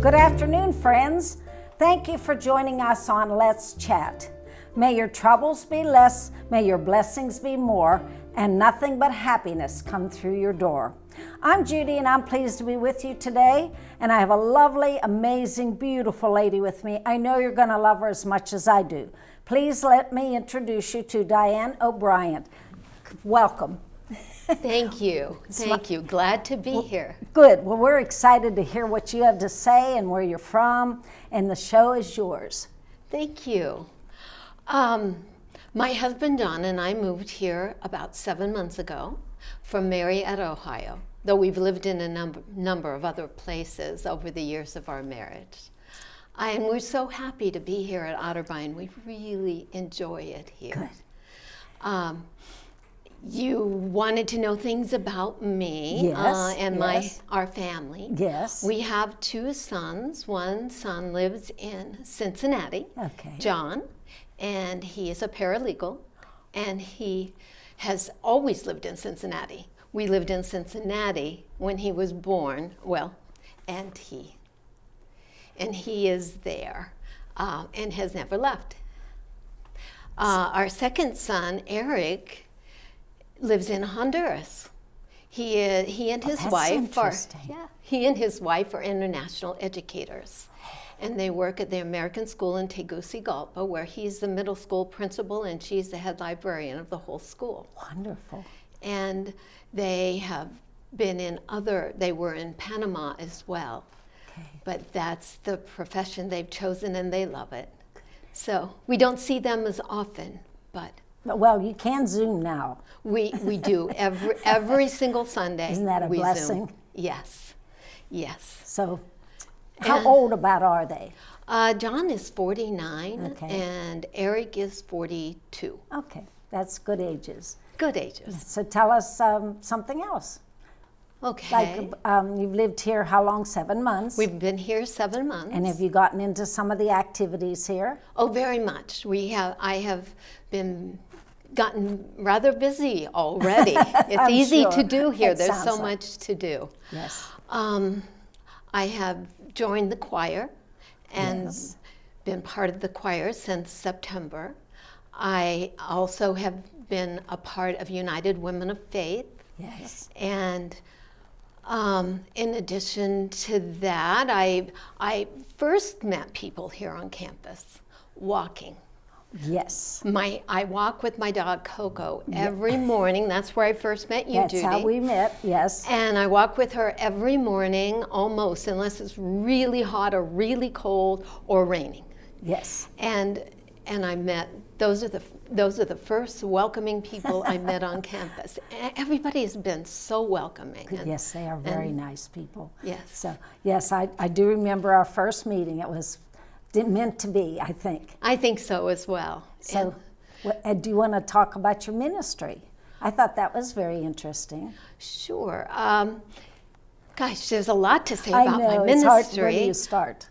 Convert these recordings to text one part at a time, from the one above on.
Good afternoon, friends. Thank you for joining us on Let's Chat. May your troubles be less, may your blessings be more, and nothing but happiness come through your door. I'm Judy, and I'm pleased to be with you today, and I have a lovely, amazing, beautiful lady with me. I know you're going to love her as much as I do. Please let me introduce you to Dian O'Bryant. Welcome. Thank you. Thank you. Glad to be here. Good. Well, we're excited to hear what you have to say and where you're from, and the show is yours. Thank you. My husband John and I moved here about 7 months ago from Marietta, Ohio, though we've lived in a number of other places over the years of our marriage. And we're so happy to be here at Otterbein. We really enjoy it here. Good. You wanted to know things about me and our family. Yes. We have two sons. One son lives in Cincinnati, John, and he is a paralegal, and he has always lived in Cincinnati. We lived in Cincinnati when he was born, and he is there and has never left. Our second son, Eric, lives in Honduras. He and his wife are international educators, and they work at the American School in Tegucigalpa, where he's the middle school principal and she's the head librarian of the whole school. Wonderful. And they have been they were in Panama as well. Okay. But that's the profession they've chosen and they love it. So we don't see them as often, but well, you can Zoom now. We do every single Sunday. Isn't that a blessing? Zoom. Yes, yes. So, how old about are they? John is 49, and Eric is 42. Okay, that's good ages. Good ages. So tell us something else. Okay. Like you've lived here how long? 7 months. We've been here 7 months. And have you gotten into some of the activities here? Oh, very much. I have gotten rather busy already. It's easy to do here. There's so much to do. Yes. I have joined the choir and been part of the choir since September. I also have been a part of United Women of Faith. Yes. And in addition to that, I first met people here on campus walking. Yes. I walk with my dog Coco every morning. That's where I first met you, Judy. That's how we met, yes. And I walk with her every morning, almost, unless it's really hot or really cold or raining. Yes. And I met, those are the first welcoming people I met on campus. Everybody has been so welcoming. Yes, they are very nice people. Yes. So, yes, I do remember our first meeting. It was meant to be, I think. I think so as well. So, do you want to talk about your ministry? I thought that was very interesting. Sure. Gosh, there's a lot to say about my ministry. It's hard. Where do you start?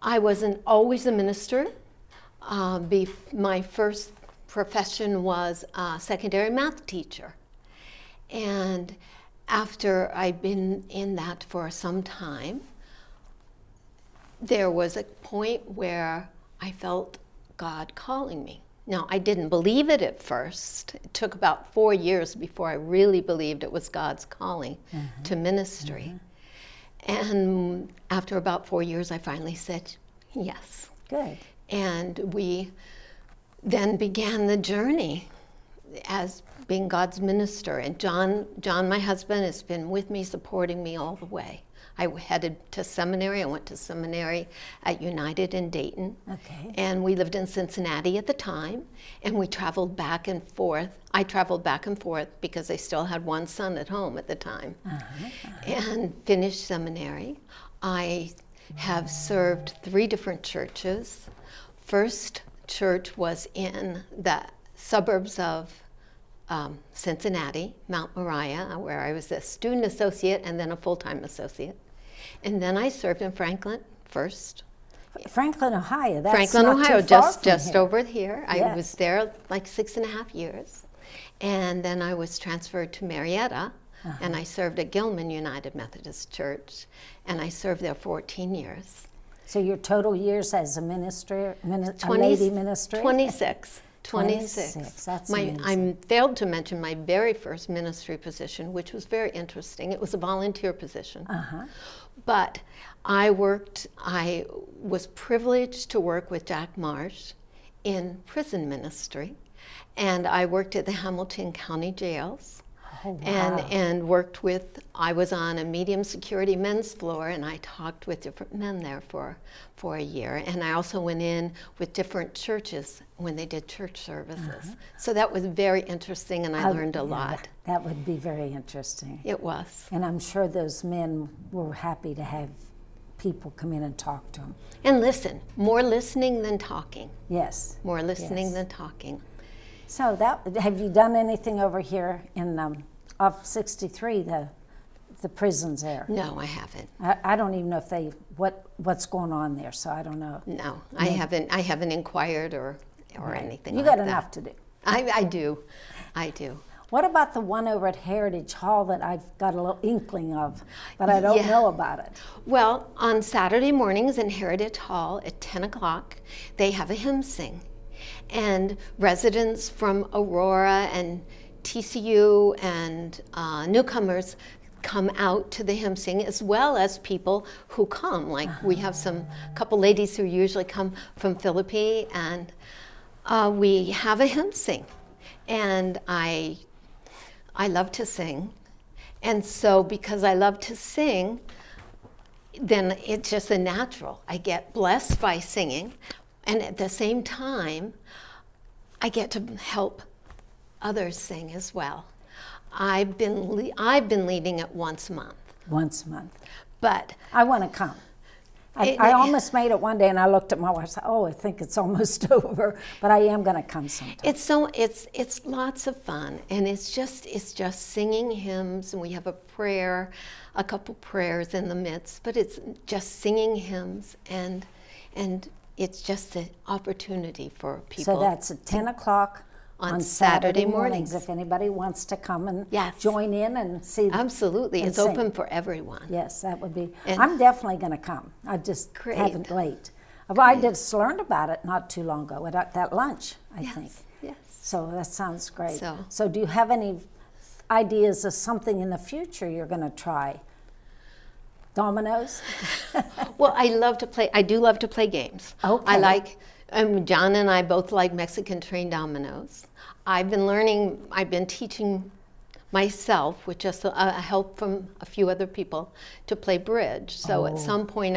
I wasn't always a minister. My first profession was a secondary math teacher. And after I'd been in that for some time, there was a point where I felt God calling me. Now, I didn't believe it at first. It took about 4 years before I really believed it was God's calling to ministry. And after about 4 years, I finally said yes. Good. And we then began the journey as being God's minister. And John, my husband, has been with me, supporting me all the way. I headed to seminary. I went to seminary at United in Dayton. Okay. And we lived in Cincinnati at the time, and we traveled back and forth. I traveled back and forth because I still had one son at home at the time. And finished seminary. I have served 3 different churches. First church was in the suburbs of Cincinnati, Mount Moriah, where I was a student associate and then a full-time associate. And then I served in Franklin first. Franklin, Ohio. That's Franklin, not Ohio, too far from just here. over here. Yes. I was there like 6.5 years. And then I was transferred to Marietta and I served at Gilman United Methodist Church, and I served there 14 years. So your total years as a minister, a lady ministry? 26. 26. That's amazing. I failed to mention my very first ministry position, which was very interesting. It was a volunteer position. But I was privileged to work with Jack Marsh in prison ministry, and I worked at the Hamilton County jails. Oh, wow. And I was on a medium security men's floor, and I talked with different men there for a year. And I also went in with different churches when they did church services. So that was very interesting, and I learned a lot. That would be very interesting. It was. And I'm sure those men were happy to have people come in and talk to them. And listen, more listening than talking. Yes. More listening than talking. So have you done anything over here in off 63, the prisons there? No, I haven't. I don't even know if what's going on there, so I don't know. No, I haven't inquired or anything like that. You that. got enough to do. I do. What about the one over at Heritage Hall that I've got a little inkling of, but I don't know about it? Well, on Saturday mornings in Heritage Hall at 10 o'clock, they have a hymn sing. And residents from Aurora and TCU and newcomers come out to the hymn sing, as well as people who come. Like we have a couple ladies who usually come from Philippi, and we have a hymn sing. And I love to sing. And so because I love to sing, then it's just a natural. I get blessed by singing, and at the same time, I get to help others sing as well. I've been leading it once a month. Once a month. But I want to come. I almost made it one day, and I looked at my wife and said, I think it's almost over, but I am going to come sometime. It's lots of fun, and it's just singing hymns, and we have a couple prayers in the midst, but it's just singing hymns, and it's just an opportunity for people. So that's at 10 o'clock on Saturday mornings. If anybody wants to come and join in and see. Absolutely. It's sing. Open for everyone. Yes, that would be. I'm definitely going to come. I just haven't late. I just learned about it not too long ago at that lunch, I think. Yes. So that sounds great. So do you have any ideas of something in the future you're going to try? Dominoes? Well, I do love to play games. Okay. John and I both like Mexican trained dominoes. I've been teaching myself, with just help from a few other people, to play bridge. So at some point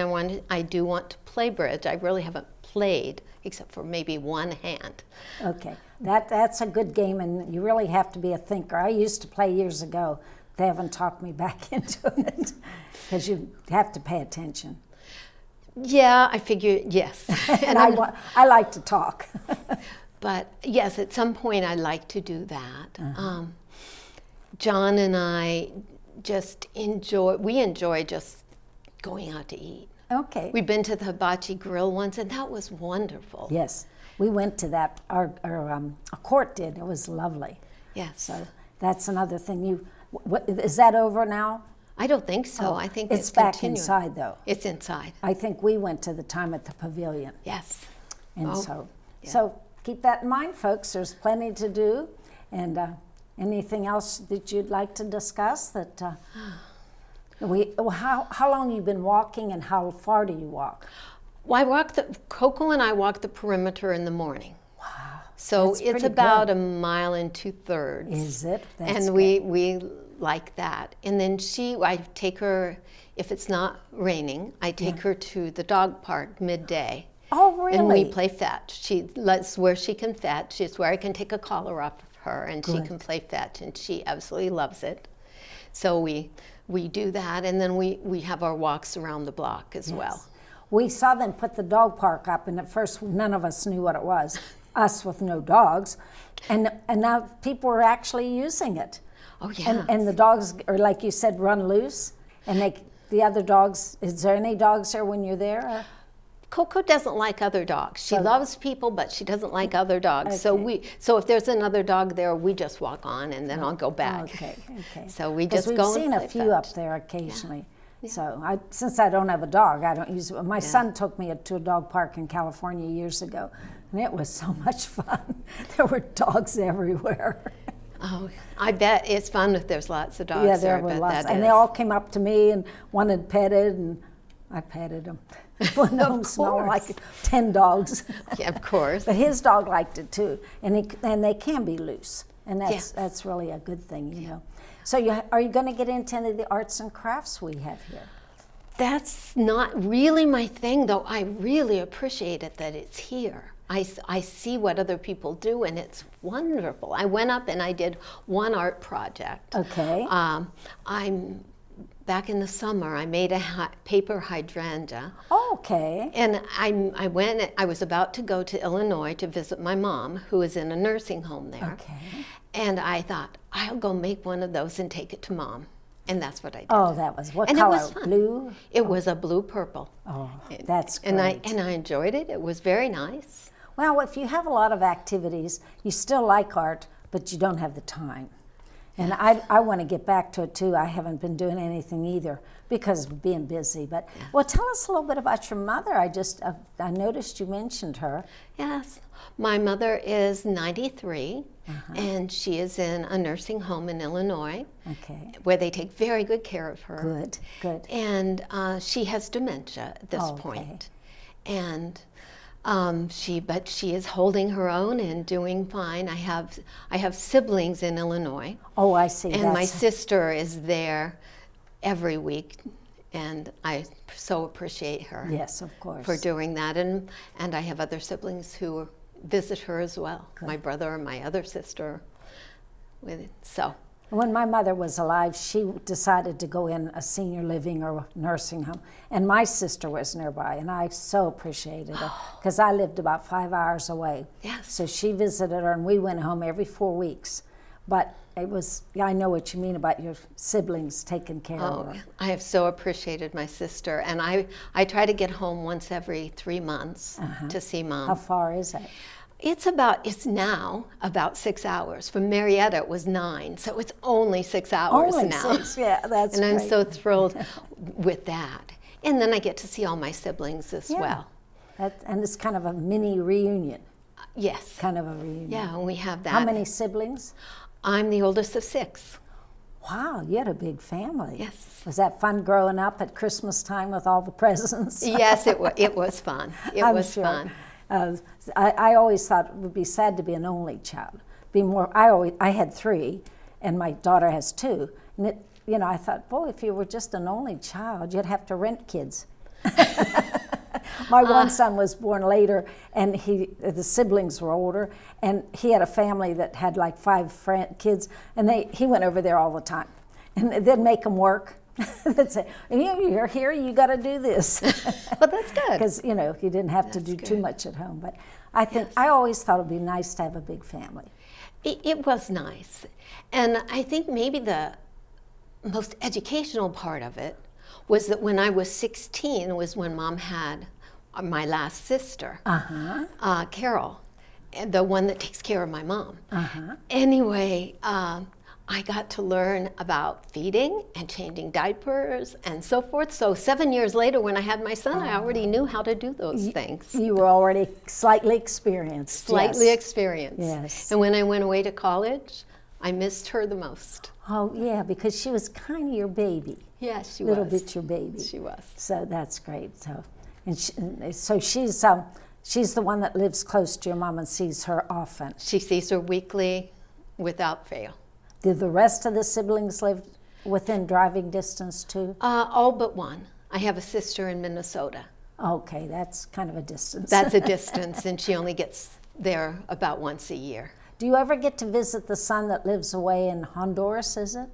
I do want to play bridge. I really haven't played, except for maybe one hand. Okay, that's a good game, and you really have to be a thinker. I used to play years ago. They haven't talked me back into it, because you have to pay attention. Yeah, I figure, yes. And I like to talk. But yes, at some point I'd like to do that. John and I just enjoy just going out to eat. Okay. We've been to the Hibachi Grill once, and that was wonderful. Yes, we went to that. Our court did. It was lovely. Yes. So that's another thing. Is that over now? I don't think so. I think it's back continuing. Inside, though. It's inside. I think we went to the time at the pavilion. Yes. And so keep that in mind, folks. There's plenty to do. And anything else that you'd like to discuss? How long you been walking, and how far do you walk? Well, Coco and I walk the perimeter in the morning. Wow. So it's about 1.2 miles. Is it? And we like that. And then I take her, if it's not raining, I take her to the dog park midday. Oh, really? And we play fetch. That's where she can fetch. It's where I can take a collar off of her, and she can play fetch, and she absolutely loves it. So we do that, and then we have our walks around the block as well. We saw them put the dog park up, and at first none of us knew what it was, us with no dogs, and now people are actually using it. Oh, yeah. And the dogs are, like you said, run loose, and the other dogs, is there any dogs there when you're there? Coco doesn't like other dogs. She loves people, but she doesn't like other dogs. Okay. So if there's another dog there, we just walk on, and then I'll go back. Okay. So we just go and we've seen a play few fetch. up there occasionally. Yeah. So since I don't have a dog, I don't use it. My son took me to a dog park in California years ago, and it was so much fun. There were dogs everywhere. Oh, I bet it's fun if there's lots of dogs. Yeah, there were lots, and they all came up to me and wanted petted, and I petted them. One of them smelled like 10 dogs. Yeah, of course. But his dog liked it too, and they can be loose, and that's really a good thing, you know. So are you going to get into any of the arts and crafts we have here? That's not really my thing, though. I really appreciate it that it's here. I see what other people do, and it's wonderful. I went up and I did one art project. Okay. Back in the summer, I made a paper hydrangea. Oh, okay. And I was about to go to Illinois to visit my mom, who is in a nursing home there. Okay. And I thought, I'll go make one of those and take it to Mom. And that's what I did. Oh, that was, what and color? It was fun. Blue? It was a blue-purple. Oh, that's great. And I enjoyed it. It was very nice. Well, if you have a lot of activities, you still like art, but you don't have the time. And I want to get back to it too. I haven't been doing anything either because of being busy. But well, tell us a little bit about your mother. I noticed you mentioned her. Yes, my mother is 93, and she is in a nursing home in Illinois, where they take very good care of her. Good. And she has dementia at this point, and she is holding her own and doing fine. I have siblings in Illinois. Oh, I see. And my sister is there every week, and I so appreciate her. Yes, of course. For doing that, and I have other siblings who visit her as well. Good. My brother and my other sister. When my mother was alive, she decided to go in a senior living or nursing home, and my sister was nearby, and I so appreciated her because I lived about 5 hours away. Yes. So she visited her, and we went home every 4 weeks. But it was, I know what you mean about your siblings taking care of her. I have so appreciated my sister, and I try to get home once every 3 months to see Mom. How far is it? It's now about 6 hours. From Marietta, it was 9, so it's only 6 hours now. Only 6, yeah, that's and great. I'm so thrilled with that. And then I get to see all my siblings as well. And it's kind of a mini reunion. Yes. Kind of a reunion. Yeah, and we have that. How many siblings? I'm the oldest of 6. Wow, you had a big family. Yes. Was that fun growing up at Christmas time with all the presents? Yes, it was fun. I'm was sure. Fun. I always thought it would be sad to be an only child. I had 3, and my daughter has 2. And I thought, boy, if you were just an only child, you'd have to rent kids. My one son was born later, and the siblings were older, and he had a family that had like 5 kids, and he went over there all the time, and they'd make him work. They'd say, "You're here, you got to do this." Well, that's good. Because he didn't have to do too much at home. But I think I always thought it'd be nice to have a big family. It was nice, and I think maybe the most educational part of it was that when I was 16 was when Mom had my last sister, Carol, the one that takes care of my mom. Anyway, I got to learn about feeding and changing diapers and so forth. So 7 years later, when I had my son, I already knew how to do those things. You were already slightly experienced. Slightly experienced. Yes. And when I went away to college, I missed her the most. Oh, yeah, because she was kind of your baby. Yes, she was. Little bit your baby. She was. So that's great. So she's the one that lives close to your mom and sees her often. She sees her weekly without fail. Did the rest of the siblings live within driving distance too? All but one. I have a sister in Minnesota. Okay, that's kind of a distance. That's a distance, and she only gets there about once a year. Do you ever get to visit the son that lives away in Honduras, is it?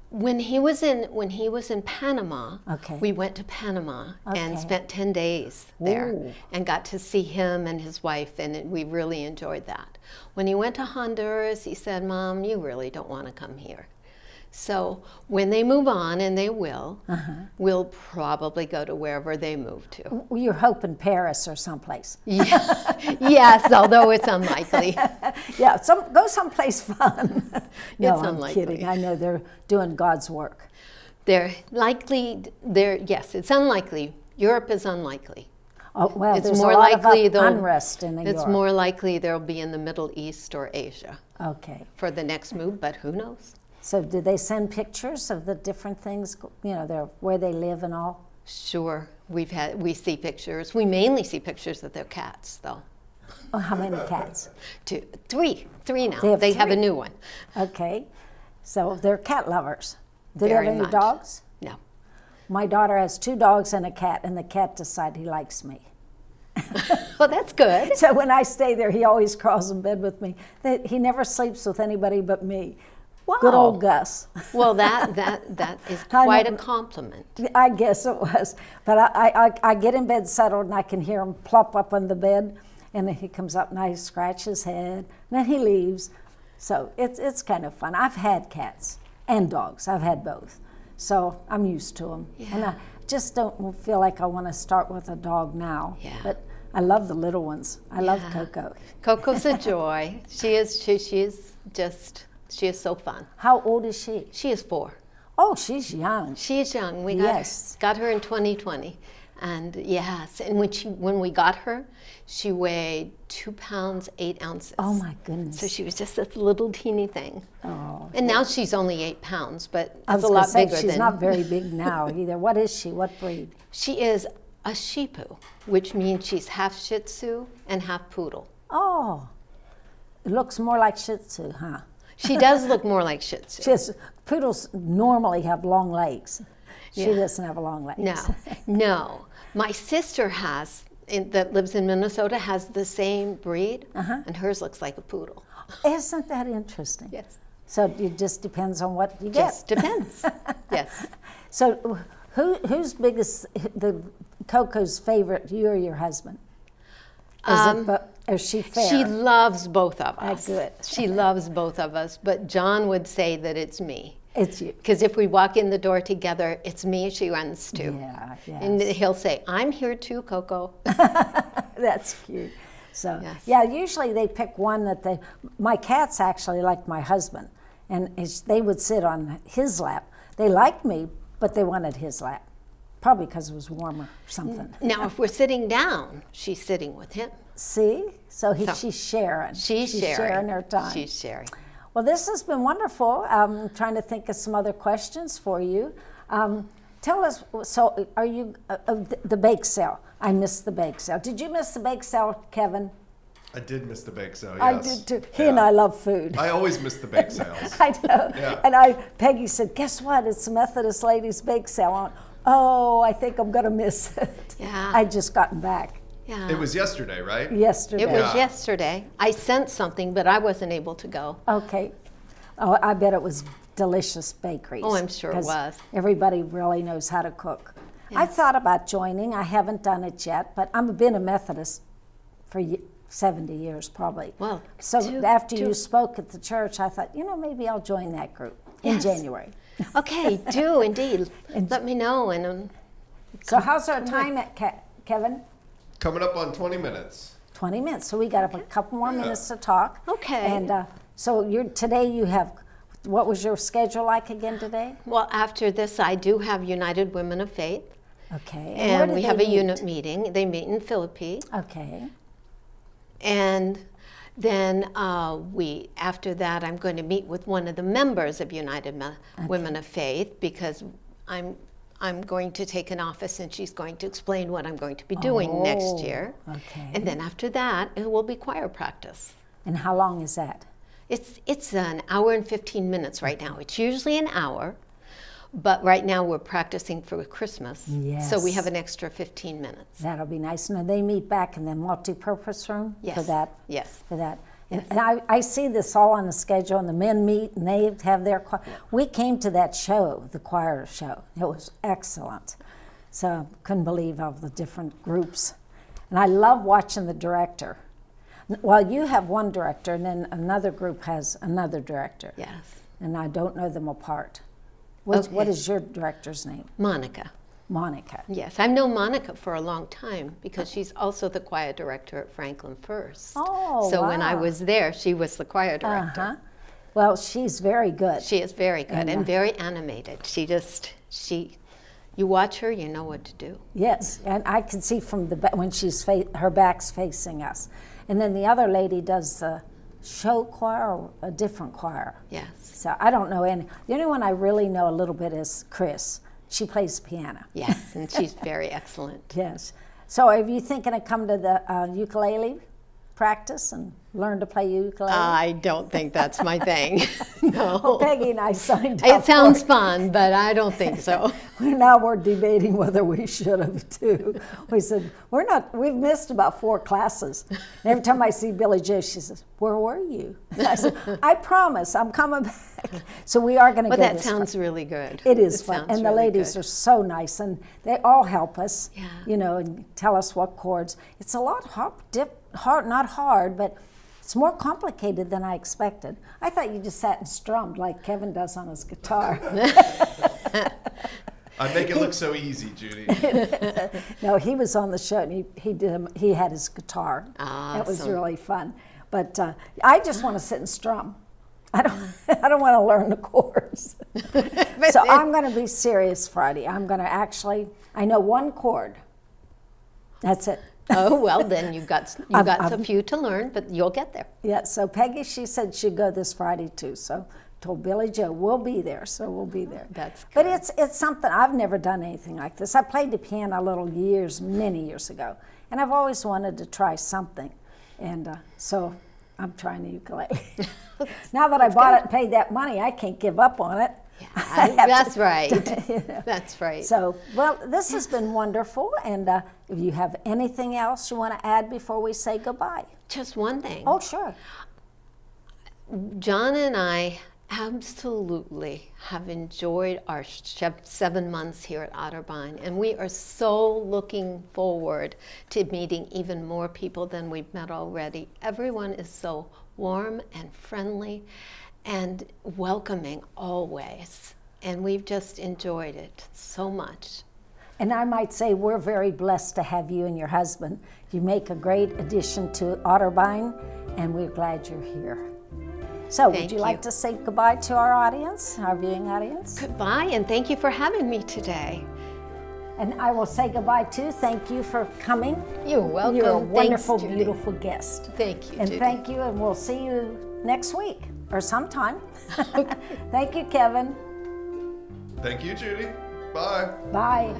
When he was in Panama, we went to Panama and spent 10 days there and got to see him and his wife, and we really enjoyed that. When he went to Honduras, he said, "Mom, you really don't want to come here." So when they move on, and they will, we'll probably go to wherever they move to. You're hoping Paris or someplace. Yeah. Yes, although it's unlikely. Yeah, go someplace fun. No, It's I'm unlikely. kidding. I know they're doing God's work. Yes, it's unlikely. Europe is unlikely. Oh, well, It's there's more a lot likely of unrest in Europe. It's more likely they'll be in the Middle East or Asia Okay. for the next move, but who knows? So do they send pictures of the different things, where they live and all? Sure, we see pictures. We mainly see pictures of their cats, though. Oh, how many cats? Three now. They have a three? new one. Okay. So they're cat lovers. Do they Very have any much. dogs? No. My daughter has 2 dogs and a cat, and the cat decided he likes me. Well, that's good. So when I stay there, he always crawls in bed with me. He never sleeps with anybody but me. Wow. Good old Gus. Well, that is I quite a know. compliment. I guess it was. But I get in bed settled, and I can hear him plop up on the bed, and then he comes up and I scratch his head, and then he leaves. So it's kind of fun. I've had cats and dogs. I've had both. So I'm used to them. Yeah. And I just don't feel like I want to start with a dog now. Yeah. But I love the little ones. I love Coco. Coco's a joy. She is so fun. How old is she? She is 4. Oh, she's young. She is young. We Yes. got her in 2020. And yes, and when we got her, she weighed 2 pounds, 8 ounces. Oh my goodness. So she was just this little teeny thing. Oh. And now she's only 8 pounds, but I was that's a gonna lot say, bigger she's than. not very big now either. What is she? What breed? She is a Shih Tzu, which means she's half Shih Tzu and half Poodle. Oh, it looks more like Shih Tzu, huh? She does look more like Shih Tzu. Poodles normally have long legs. She Yeah. doesn't have long legs. No. My sister that lives in Minnesota has the same breed, and hers looks like a poodle. Isn't that interesting? Yes. So it just depends on what you get. Just depends. Yes. So who's biggest, Coco's favorite, you or your husband? Is she fair? She loves both of us. Good. She loves both of us, but John would say that it's me. It's you. Because if we walk in the door together, it's me she runs to. Yeah, yes. And he'll say, I'm here too, Coco. That's cute. So, Yes. yeah, usually they pick one that my cats actually like my husband, and they would sit on his lap. They liked me, but they wanted his lap, probably because it was warmer or something. Now, if we're sitting down, she's sitting with him. See? So she's sharing. She's sharing her time. She's sharing. Well, this has been wonderful. I'm trying to think of some other questions for you. Tell us, so are you, the bake sale? I missed the bake sale. Did you miss the bake sale, Kevin? I did miss the bake sale, yes. I did too. He and I love food. I always miss the bake sales. I know. Yeah. And Peggy said, guess what? It's the Methodist Ladies Bake Sale. Oh, I think I'm going to miss it. Yeah. I just gotten back Yeah. It was yesterday, right? yesterday. It was Yeah. yesterday. I sent something, but I wasn't able to go. Okay. Oh, I bet it was delicious bakeries. Oh, I'm sure it 'cause was. Everybody really knows how to cook. I thought about joining. I haven't done it yet, but I've been a Methodist for 70 years probably. Well, so after you two- spoke at the church, I thought, maybe I'll join that group in Yes. January. Okay, do indeed. Let me know. And So how's our time at Kevin? Coming up on 20 minutes. 20 minutes. So we got a couple more minutes to talk. Okay. And so today you have, what was your schedule like again today? well, after this, I do have United Women of Faith, Okay. and where do we they have a meet? unit meeting. They meet in Philippi, Okay. and then after that, I'm going to meet with one of the members of United Women of Faith because I'm going to take an office, and she's going to explain what I'm going to be doing next year. Okay. And then after that, it will be choir practice. And how long is that? It's an hour and 15 minutes right now. It's usually an hour, but right now we're practicing for Christmas. So we Yes. have an extra 15 minutes. That'll be nice. And they meet back in the multi-purpose room for Yes. that? Yes. For that. And I see this all on the schedule, and the men meet, and they have their choir. We came to that show, the choir show. It was excellent. So couldn't believe all the different groups. And I love watching the director. Well, you have one director, and then another group has another director. Yes. and I don't know them apart. What is your director's name? Monica. Monica. Yes, I've known Monica for a long time because she's also the choir director at Franklin First. Oh, so when I wow. was there, she was the choir director. Uh-huh. Well, she's very good. She is very good and very animated. You watch her, you know what to do. Yes, and I can see from when her back's facing us. And then the other lady does the show choir or a different choir. Yes. So I don't know any. The only one I really know a little bit is Chris. She plays piano. Yes, and she's very excellent. Yes. So are you thinking of come to the ukulele practice and learn to play ukulele? I don't think that's my thing. No. Well, Peggy and I signed up. It sounds fun, but I don't think so. Now we're debating whether we should have too. We said, we've missed about 4 classes. And every time I see Billy Joe, she says, where were you? And I said, I promise, I'm coming back. So we are going to go Well, that this sounds really good. It is fun. And the really ladies good. are so nice, and they all help us, Yeah. and tell us what chords. It's a lot not hard, but it's more complicated than I expected. I thought you just sat and strummed like Kevin does on his guitar. I make it look so easy, Judy. No, he was on the show, and he had his guitar. Awesome. It was really fun. But I just want to sit and strum. I don't want to learn the chords. So I'm going to be serious Friday. I'm going to I know one chord. That's it. Oh, well, then you've got a few to learn, but you'll get there. Yeah, so Peggy, she said she'd go this Friday too. So told Billy Joe, we'll be there, so we'll be there. That's good. But it's something, I've never done anything like this. I played the piano many years ago, and I've always wanted to try something. And so I'm trying the ukulele. Now that I bought it and paid that money, I can't give up on it. Yeah, that's right. That's right. So, well, this has been wonderful. And if you have anything else you want to add before we say goodbye? Just one thing. Oh, sure. John and I absolutely have enjoyed our 7 months here at Otterbein, and we are so looking forward to meeting even more people than we've met already. Everyone is so warm and friendly and welcoming always, and we've just enjoyed it so much. And I might say we're very blessed to have you and your husband. You make a great addition to Otterbein, and we're glad you're here. So would you like to say goodbye to our audience, our viewing audience? Goodbye, and thank you for having me today. And I will say goodbye too. Thank you for coming. You're welcome. You're a wonderful, Thanks, beautiful guest. Thank you, And Judy. thank you, and we'll see you next week or sometime. Thank you, Kevin. Thank you, Judy. Bye. Bye.